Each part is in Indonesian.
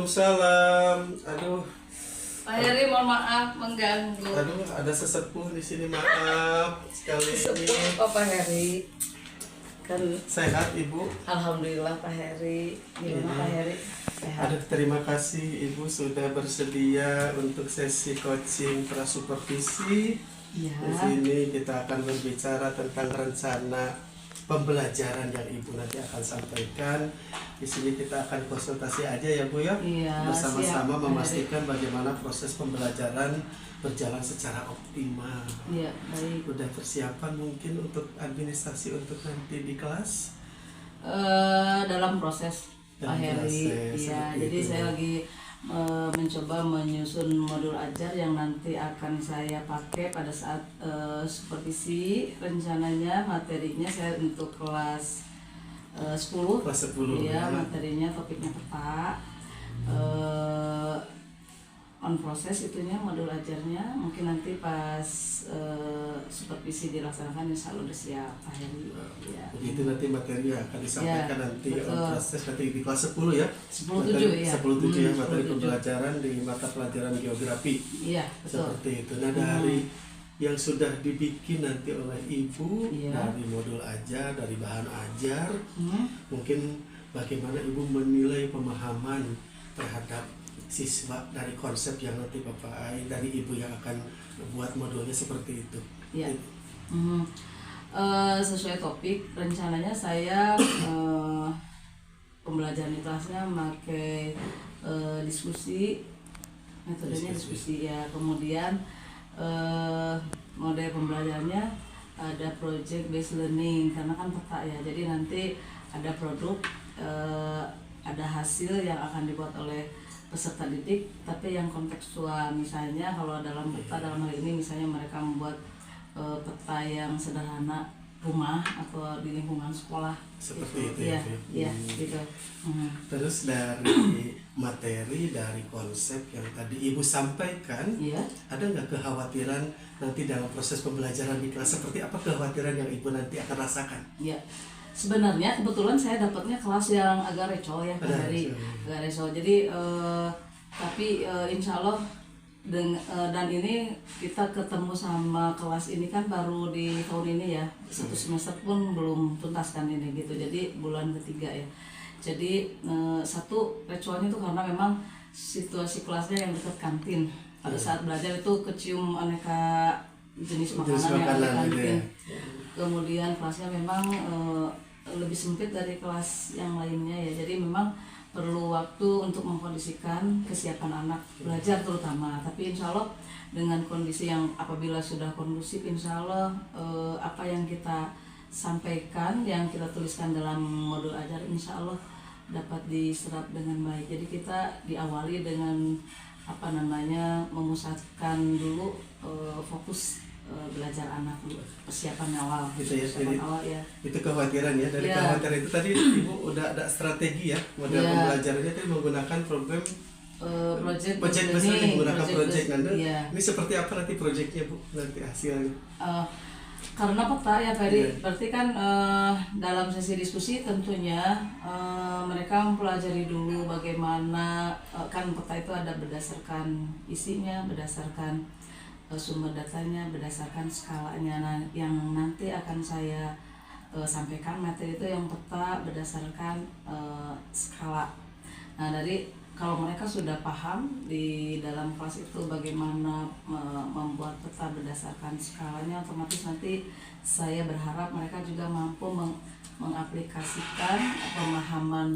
Waalaikumsalam. Aduh, Pak Heri, mohon maaf mengganggu. aduh, ada sesepuh di sini, maaf sekali Sepuh ini. apa Pak Heri? Kan Sehat Ibu? alhamdulillah Pak Heri. Gimana Pak Heri? Sehat. Aduh, terima kasih Ibu sudah bersedia untuk sesi coaching prasupervisi. Iya. Di sini kita akan berbicara tentang rencana pembelajaran yang Ibu nanti akan sampaikan. Di sini kita akan konsultasi aja ya Bu ya, Iya, bersama-sama siap, memastikan bagaimana proses pembelajaran berjalan secara optimal. Iya, baik. Udah persiapan mungkin untuk administrasi untuk nanti di kelas? Dalam proses Dalam Pak Heri. proses, Iya, seperti jadi itu. saya lagi mencoba menyusun modul ajar yang nanti akan saya pakai pada saat supervisi. Rencananya materinya saya untuk kelas 10. Kelas 10 Iya, ya. materinya topiknya peta. On proses itunya modul ajarnya mungkin nanti pas supervisi dilaksanakan insya Allah udah siap Pak Heri. Ya. Begitu nanti materi yang akan disampaikan Ya, nanti betul. on proses nanti di kelas 10 ya. 10-7 ya. 10-7 ya, materi 10-7. pembelajaran di mata pelajaran geografi. Iya, betul. Seperti itu. Nah, dari yang sudah dibikin nanti oleh Ibu, Iya. dari modul ajar, dari bahan ajar, Hmm. mungkin bagaimana Ibu menilai pemahaman terhadap siswa dari konsep yang nanti dari Ibu yang akan buat modulnya seperti itu. Iya. Sesuai topik rencananya saya pembelajaran di kelasnya memakai diskusi, metodenya diskusi ya. Kemudian model pembelajarannya ada project based learning karena kan peta ya. Jadi nanti ada produk, ada hasil yang akan dibuat oleh peserta didik, tapi yang kontekstual. Misalnya kalau dalam peta dalam hal ini misalnya mereka membuat peta yang sederhana rumah atau di lingkungan sekolah Seperti itu ya. ya, Bu. Iya, gitu. Terus dari materi, dari konsep yang tadi Ibu sampaikan, Iya. ada nggak kekhawatiran nanti dalam proses pembelajaran di kelas? Seperti apa kekhawatiran yang Ibu nanti akan rasakan? Iya. Sebenarnya kebetulan saya dapatnya kelas yang agak reco ya Pak Ada Heri. reco. Agak reco. Jadi tapi insya Allah dan ini kita ketemu sama kelas ini kan baru di tahun ini ya. Satu semester pun belum tuntas kan ini gitu. Jadi bulan ketiga ya. Jadi satu reconya itu karena memang situasi kelasnya yang dekat kantin. Pada saat belajar itu kecium aneka jenis makanan yang ada di makanan gitu kantin. ya. Kemudian kelasnya memang lebih sempit dari kelas yang lainnya ya. Jadi memang perlu waktu untuk mengkondisikan kesiapan anak belajar terutama. Tapi insya Allah dengan kondisi yang apabila sudah kondusif, insya Allah apa yang kita sampaikan, yang kita tuliskan dalam modul ajar, insya Allah dapat diserap dengan baik. Jadi kita diawali dengan memusatkan dulu fokus belajar anak dulu, persiapan awal. Gitu ya, Persiapan jadi awal ya. itu kekhawatiran ya. Dari Iya. kekhawatiran itu tadi Ibu udah ada strategi ya, model Iya. pembelajarannya itu menggunakan program Project project ini, based learning, menggunakan project. Nanti iya. ini seperti apa nanti projectnya Bu, nanti hasilnya? Karena peta ya Ferry, Iya. berarti kan dalam sesi diskusi tentunya mereka mempelajari dulu bagaimana kan peta itu ada berdasarkan isinya, berdasarkan sumber datanya, berdasarkan skalanya. Nah, yang nanti akan saya sampaikan materi itu yang peta berdasarkan skala. Nah, dari kalau mereka sudah paham di dalam kelas itu bagaimana membuat peta berdasarkan skalanya, otomatis nanti saya berharap mereka juga mampu mengaplikasikan pemahaman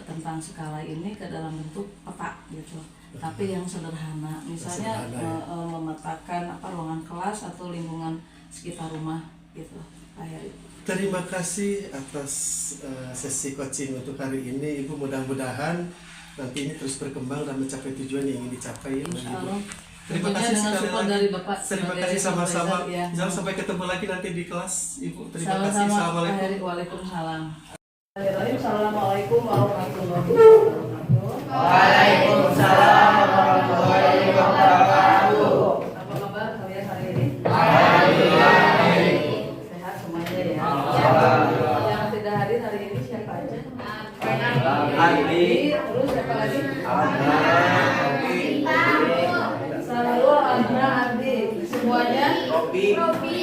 tentang skala ini ke dalam bentuk peta gitu. Tapi yang sederhana, misalnya memetakan ruangan kelas atau lingkungan sekitar rumah gitu, Pak Heri. Terima kasih atas sesi coaching untuk hari ini Ibu. Mudah-mudahan nanti ini terus berkembang dan mencapai tujuan yang ingin dicapai oleh Insya Ibu. Allah. Terima Tentunya kasih dengan sekali support lagi. dari Bapak Terima sebagai kasih sama-sama. supervisor, ya. Jangan sampai ketemu lagi nanti di kelas Ibu. Terima kasih. Sama-sama, Pak Assalamualaikum. Heri. Waalaikumsalam. Assalamualaikum warahmatullahi wabarakatuh. Waalaikumsalam warahmatullahi wabarakatuh. Apa kabar kalian hari ini? Alhamdulillah. Sehat semuanya ya. Alhamdulillah. Yang tidak hadir hari ini siapa aja? Andi. Terus siapa lagi? Andi. Robi. Robi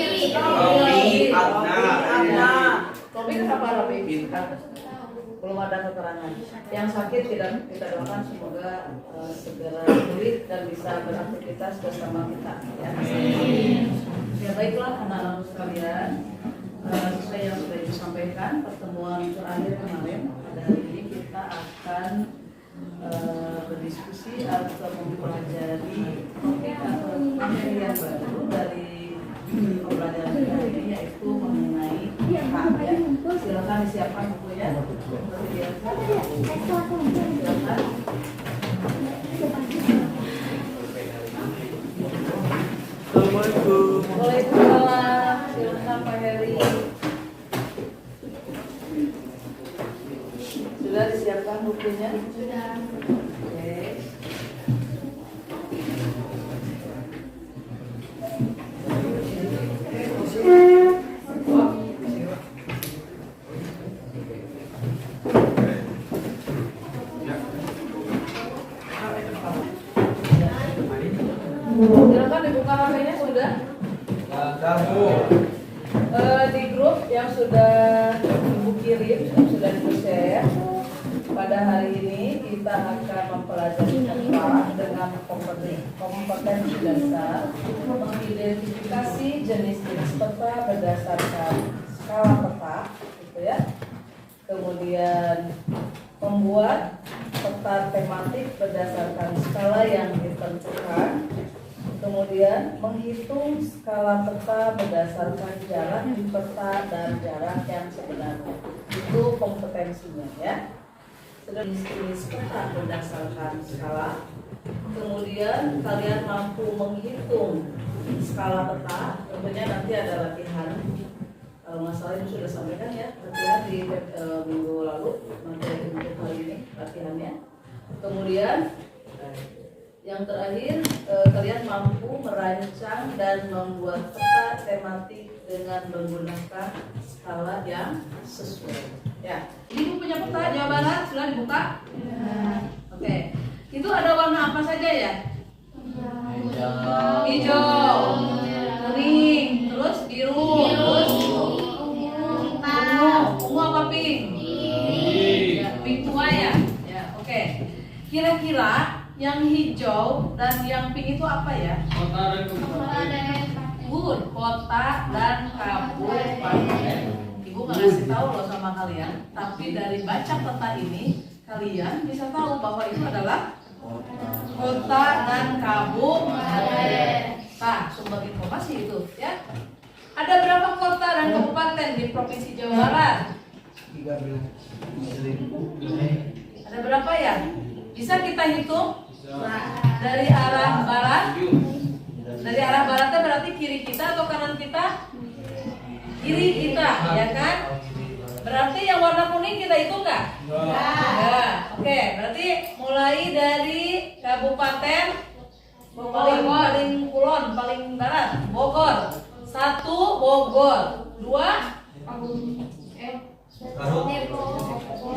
Adna. Robi kenapa Robi? Belum ada keterangan. Yang sakit tidak kita doakan semoga segera pulih dan bisa beraktivitas bersama kita. Ya, ya baiklah anak-anak sekalian, sesuai yang sudah disampaikan pertemuan terakhir kemarin pada hari ini kita akan berdiskusi atau mempelajari topik atau materi yang baru dari pembelajaran hari ini, yaitu mengenai hak. Ya. Silakan disiapkan bukunya. Seperti biasa. Silakan. Assalamualaikum. Waalaikumsalam. Silakan Pak Heri. Sudah disiapkan bukunya? Sudah. Oke. Silakan dibuka HP-nya sudah. Di grup yang sudah Ibu kirim, yang sudah di-share, pada hari ini kita akan mempelajari tentang dengan kompetensi dasar mengidentifikasi jenis-jenis peta berdasarkan skala peta, gitu ya. Kemudian membuat peta tematik berdasarkan skala yang ditentukan. Kemudian menghitung skala peta berdasarkan jarak di peta dan jarak yang sebenarnya. Itu kompetensinya ya. Jenis peta berdasarkan skala. Kemudian kalian mampu menghitung skala peta. Tentunya nanti ada latihan. Masalah ini sudah sampaikan ya, latihan di minggu lalu. Materi untuk hari ini latihannya. Kemudian yang terakhir, kalian mampu merancang dan membuat peta tematik dengan menggunakan skala yang sesuai. Ya, ini punya peta Jawa Barat sudah dibuka. Ya. Oke, itu ada warna apa saja ya? Hijau, kuning, terus biru, terus ungu apa pink? Ya, pink tua ya. Ya, oke. Kira-kira yang hijau dan yang pink itu apa ya? Kota dan kabupaten. Ibu nggak ngasih tahu loh sama kalian, tapi dari baca peta ini kalian bisa tahu bahwa itu adalah kota dan kabupaten. Nah, sumber informasi itu ya. Ada berapa kota dan kabupaten di Provinsi Jawa Barat? 13. Ada berapa ya? Bisa kita hitung? Dari arah barat. Dari arah baratnya berarti kiri kita atau kanan kita? Kiri kita, ya kan? Berarti yang warna kuning kita hitung nggak? Ya. Oke, berarti mulai dari kabupaten paling kulon, paling barat, Bogor. 1 Bogor, 2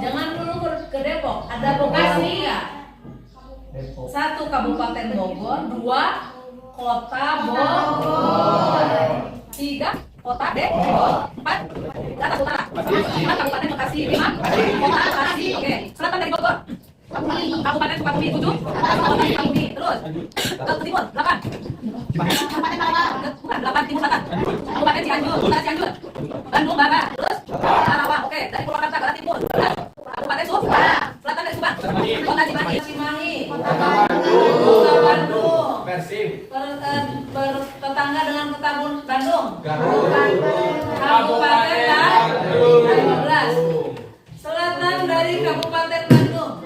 jangan dulu ke Depok. Ada Bekasi nggak? 1 Kabupaten Bogor, 2 Kota Bogor, 3 Kota Depok, 4 Batak Utara, 5 Kabupaten Bekasi, 5 Kota Bekasi, oke. Selatan dari Bogor, Kabupaten Sukabumi, 7 Kabupaten Sukabumi, terus ke timur 8 Kabupaten Karawang, bukan 8 timur selatan, Kabupaten Cianjur, Utara Cianjur, Bandung Barat, terus Karawang, oke. Dari Purwakarta Barat Timur, Kabupaten Subang, selatan dari Subang, Kota Cimahi, Kota Bandung, Persib. Bertetangga dengan Kota Bandung, Garut. Kabupaten Bandung, 15. Selatan dari Kabupaten Bandung,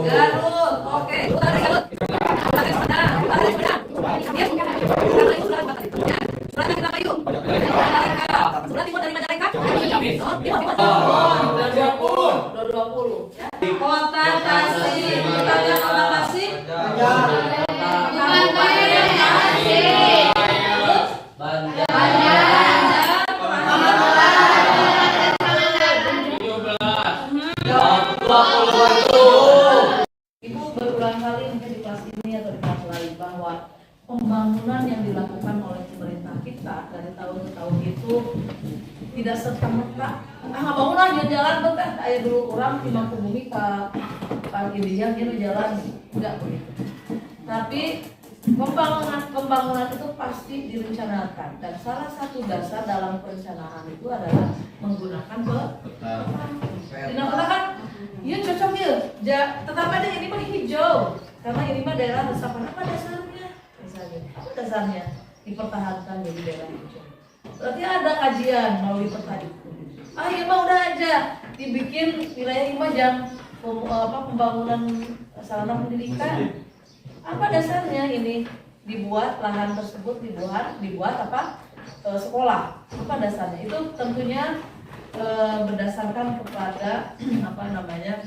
Garut, oke. Utara dari Garut, Kabupaten Sumedang, Utara dari Sumedang, Selatan dari Kayu, sebelah timur dari Majalengka, timur 20. Kota Tasik, Kota Tasik, Kabupaten Tasik, Ibu berulang kali mungkin di kelas ini atau di kelas lain bahwa pembangunan yang dilakukan kita dari tahun ke tahun itu tidak serta-merta nggak bangun lah jalan betul kayak dulu orang di Mangkubumi pagi dia jalan enggak begitu. Tapi pembangunan itu pasti direncanakan dan salah satu dasar dalam perencanaan itu adalah menggunakan peta. Kenapa kan? Ya cocok ya. Tetap ada ini mah hijau karena ini mah daerah resapan apa dasarnya? Misalnya apa dasarnya dipertahankan jadi daerah hijau. Berarti ada kajian melalui peta itu. Ya mah udah aja dibikin wilayah Imajang pembangunan sarana pendidikan. Apa dasarnya ini dibuat lahan tersebut dibuat apa sekolah? Apa dasarnya? Itu tentunya berdasarkan kepada apa namanya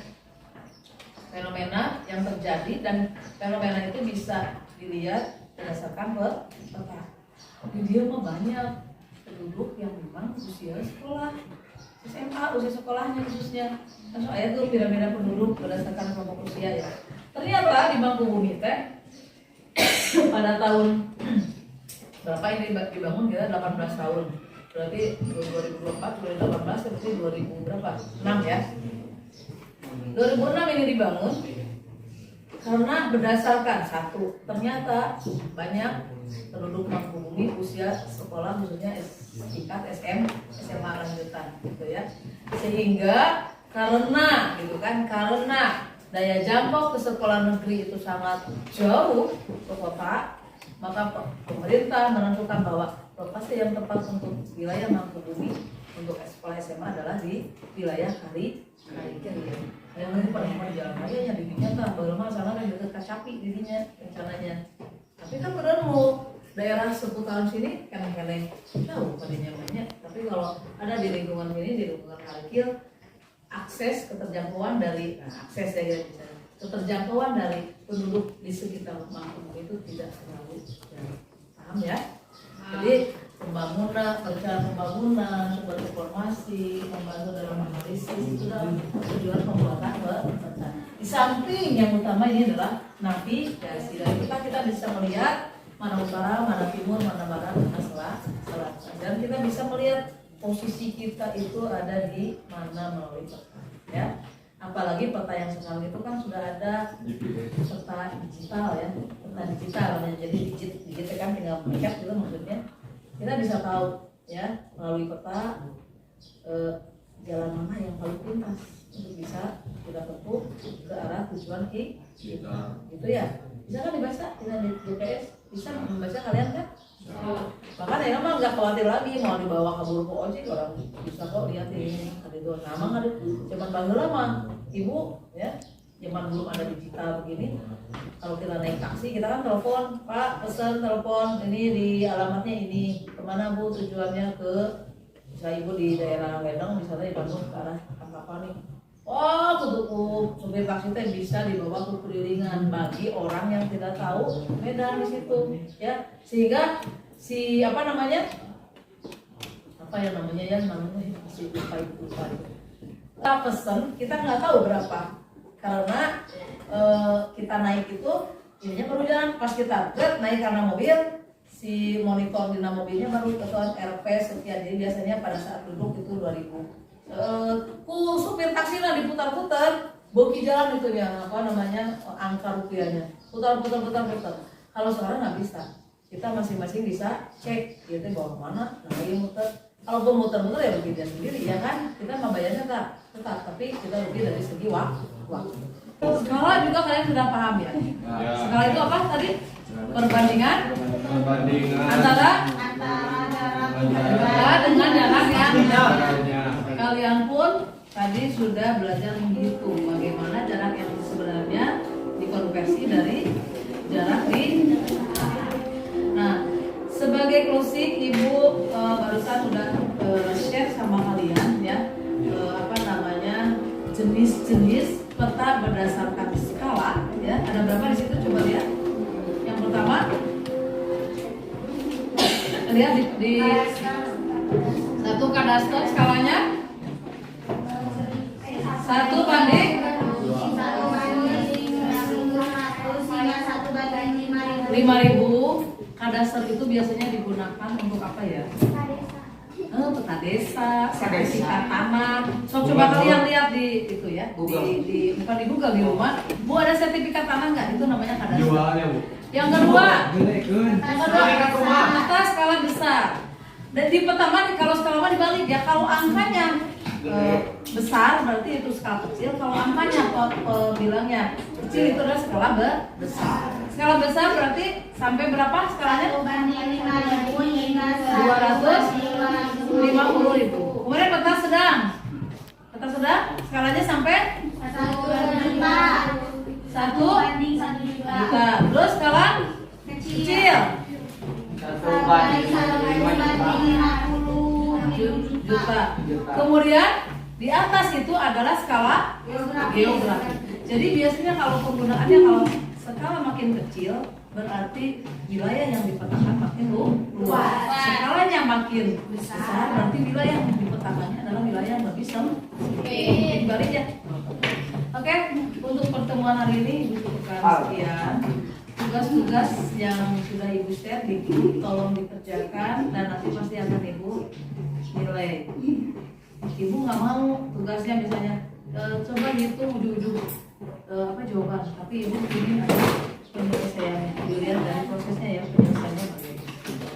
fenomena yang terjadi dan fenomena itu bisa dilihat berdasarkan peta. Dia mah banyak penduduk yang memang usia sekolah SMA, usia sekolahnya khususnya. Kan soalnya tuh piramida penduduk berdasarkan kelompok usia ya. Ternyata di Mangkubumi teh pada tahun berapa ini dibangun kita 18 tahun. Berarti 2024, 2018 seperti 2000 berapa? 6 ya. 2006 ini dibangun karena berdasarkan satu, ternyata banyak penduduk Mangkubumi usia sekolah khususnya tingkat SMA lanjutan gitu ya. Sehingga karena daya jangkau ke sekolah negeri itu sangat jauh ke kota, maka pemerintah menentukan bahwa lokasi yang tepat untuk wilayah Mangkubumi untuk sekolah SMA adalah di wilayah Karikil. Yang nanti pada jalan raya yang didinya tak bagaimana sana kan dekat Kacapi didinya rencananya. Tapi kan benar mau daerah seputaran sini kan jauh padanya banyak. Tapi kalau ada di lingkungan ini di lingkungan Karikil akses keterjangkauan dari keterjangkauan dari penduduk di sekitar Mangkubumi itu tidak terlalu jauh. Paham ya? Jadi rencana pembangunan, sumber informasi, membantu dalam analisis itu dalam tujuan pembuatan rencana. Di samping yang utama ini adalah navigasi. Dari kita bisa melihat mana utara, mana timur, mana barat, mana selatan. Dan kita bisa melihat posisi kita itu ada di mana melalui peta. Ya. Apalagi peta yang sekarang itu kan sudah ada peta digital ya, peta digital namanya. Jadi digit kan tinggal mengikat gitu maksudnya. Kita bisa tahu ya melalui peta jalan mana yang paling pintas untuk bisa kita tempuh ke arah tujuan kita. Gitu ya. Bisa kan dibaca dengan GPS? Bisa membaca kalian kan? Bahkan ya mah nggak khawatir lagi mau dibawa kabur ke ojek orang bisa kok lihat ini ada itu nama nggak ada zaman baheula mah ibu ya zaman belum ada digital begini kalau kita naik taksi kita kan telepon Pak pesan telepon ini di alamatnya ini kemana Bu tujuannya ke misalnya ibu di daerah Wedang misalnya di Bandung ke arah apa nih untuk supir taksi teh bisa dibawa ke kelilingan bagi orang yang tidak tahu Medan di situ ya sehingga si apa namanya si lupa kita pesen kita nggak tahu berapa karena kita naik itu ininya baru jalan pas kita naik karena mobil si monitor di mobilnya baru ketuan RP sekian jadi biasanya pada saat duduk itu 2000 supir taksi lah diputar-putar boki jalan itu ya angka rupiahnya putar. Kalau sekarang nggak bisa kita masing-masing bisa cek gitu bawa kemana lagi muter kalaupun muter-muter ya rugi dia sendiri ya kan kita membayarnya tetap tapi kita rugi dari segi waktu. Skala juga kalian sudah paham ya. Skala itu apa tadi perbandingan antara dengan jarak yang kalian pun tadi sudah belajar menghitung bagaimana jarak yang sebenarnya dikonversi dari jarak di. Nah, sebagai closing Ibu barusan sudah share sama kalian ya jenis-jenis peta berdasarkan skala ya. Ada berapa di situ coba lihat. Yang pertama lihat di satu kadaster skalanya 1 banding 5.000 Kadasar itu biasanya digunakan untuk apa ya? Peta desa, sertifikat tanah. So coba kalian lihat di itu ya, di bukan di Google, di rumah. Bu, ada sertifikat tanah nggak? Itu namanya kadasar. Jualnya, Bu. Yang kedua, atas skala besar. Dan di pertama kalau skala mah dibalik ya. Kalau angkanya besar berarti itu skala kecil. Kalau angkanya bilangnya kecil itu adalah skala besar. Skala besar berarti sampai berapa skalanya? 250.000. Kemudian peta sedang. Peta sedang skalanya sampai 1 juta. Terus skala kecil 1 juta. Kemudian di atas itu adalah skala geografi. Jadi biasanya kalau penggunaannya kalau skala makin kecil berarti wilayah yang dipetakan makin luas. Skalanya makin besar berarti wilayah yang dipetakannya adalah wilayah yang lebih sempit. Balik ya. Oke, untuk pertemuan hari ini Ibu cukupkan sekian. Tugas-tugas yang sudah Ibu share tolong dikerjakan dan nanti pasti akan Ibu nilai. Ibu nggak mau tugasnya misalnya coba hitung ujung-ujung jawaban, tapi Ibu ini ada penyelesaiannya. Dilihat dari prosesnya ya, penyelesaiannya bagaimana.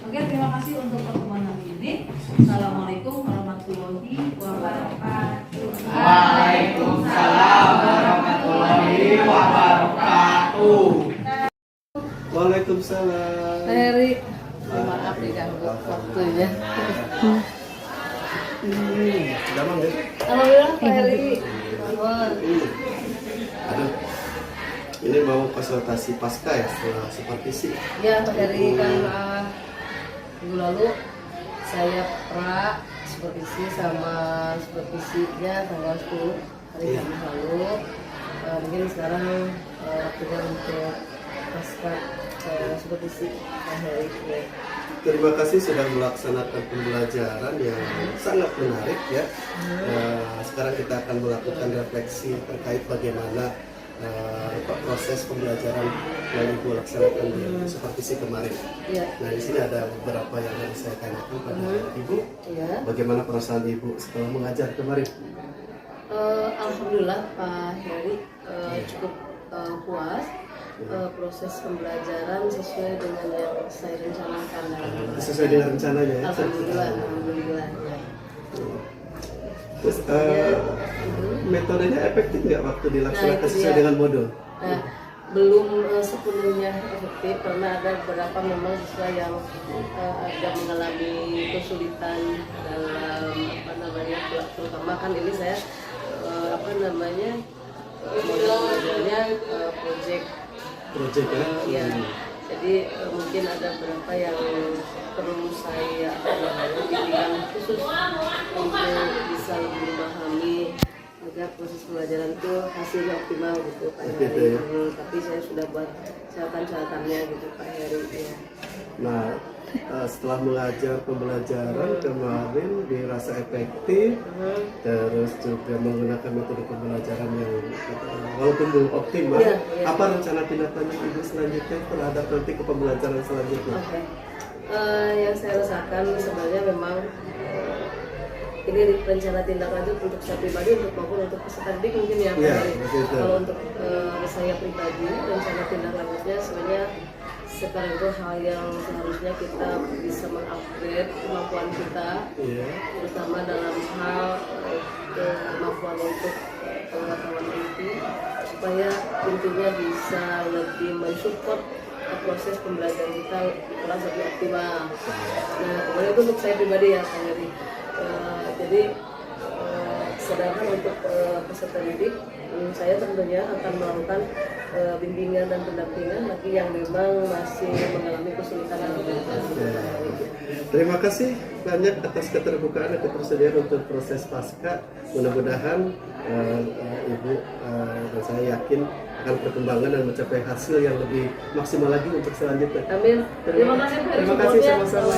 Oke, terima kasih untuk pertemuan hari ini. Assalamualaikum warahmatullahi wabarakatuh. Waalaikumsalam warahmatullahi wabarakatuh. Waalaikumsalam. Pak Heri, maaf diganggu waktunya. Gampang ya? Alhamdulillah Pak Heri. Aduh, ini mau konsultasi pasca ya setelah supervisi. Ya, Pak Heri kan minggu lalu saya supervisi sama supervisinya tanggal 10 hari Kamis lalu. Mungkin sekarang waktunya untuk pasca supervisi Pak Heri. Terima kasih sudah melaksanakan pembelajaran yang sangat menarik ya. Sekarang kita akan melakukan refleksi terkait bagaimana proses pembelajaran yang Ibu laksanakan di supervisi kemarin. Ya. Nah, di sini ada beberapa yang harus saya tanyakan pada Ibu. Ya. Bagaimana perasaan Ibu setelah mengajar kemarin? Alhamdulillah Pak Heri cukup puas. Proses pembelajaran sesuai dengan yang saya rencanakan. Sesuai dengan rencananya ya? Alhamdulillah. Terus metodenya efektif nggak waktu dilaksanakan Nah, sesuai dengan modul? Nah, belum sepenuhnya efektif karena ada beberapa memang siswa yang agak mengalami kesulitan dalam terutama kan ini saya model-modelnya project ya. Jadi mungkin ada beberapa yang perlu saya bimbingan khusus untuk bisa lebih memahami agar proses pembelajaran itu hasilnya optimal gitu Pak Heri. Tapi saya sudah buat catatan-catatannya gitu Pak Heri ya. Nah, setelah mengajar pembelajaran kemarin dirasa efektif, terus juga menggunakan metode pembelajaran yang walaupun belum optimal. Apa rencana tindak lanjut Ibu selanjutnya terhadap nanti ke pembelajaran selanjutnya? Oke. Yang saya rasakan sebenarnya memang ini rencana tindak lanjut untuk saya pribadi maupun untuk peserta didik mungkin ya Pak Heri. Kalau untuk saya pribadi rencana tindak lanjutnya sebenarnya sekarang itu hal yang seharusnya kita bisa mengupgrade kemampuan kita, terutama dalam hal kemampuan untuk pengetahuan inti, supaya intinya bisa lebih mensupport proses pembelajaran kita kelas lebih optimal. Nah, kemudian itu untuk saya pribadi ya Pak Heri. Jadi sedangkan untuk peserta didik, saya tentunya akan melakukan bimbingan dan pendampingan bagi yang memang masih mengalami kesulitan dalam belajar. Terima kasih banyak atas keterbukaan dan ketersediaan untuk proses pasca. Mudah-mudahan Ibu dan saya yakin akan perkembangan dan mencapai hasil yang lebih maksimal lagi untuk selanjutnya. Amin. Terima kasih. Terima kasih sama-sama.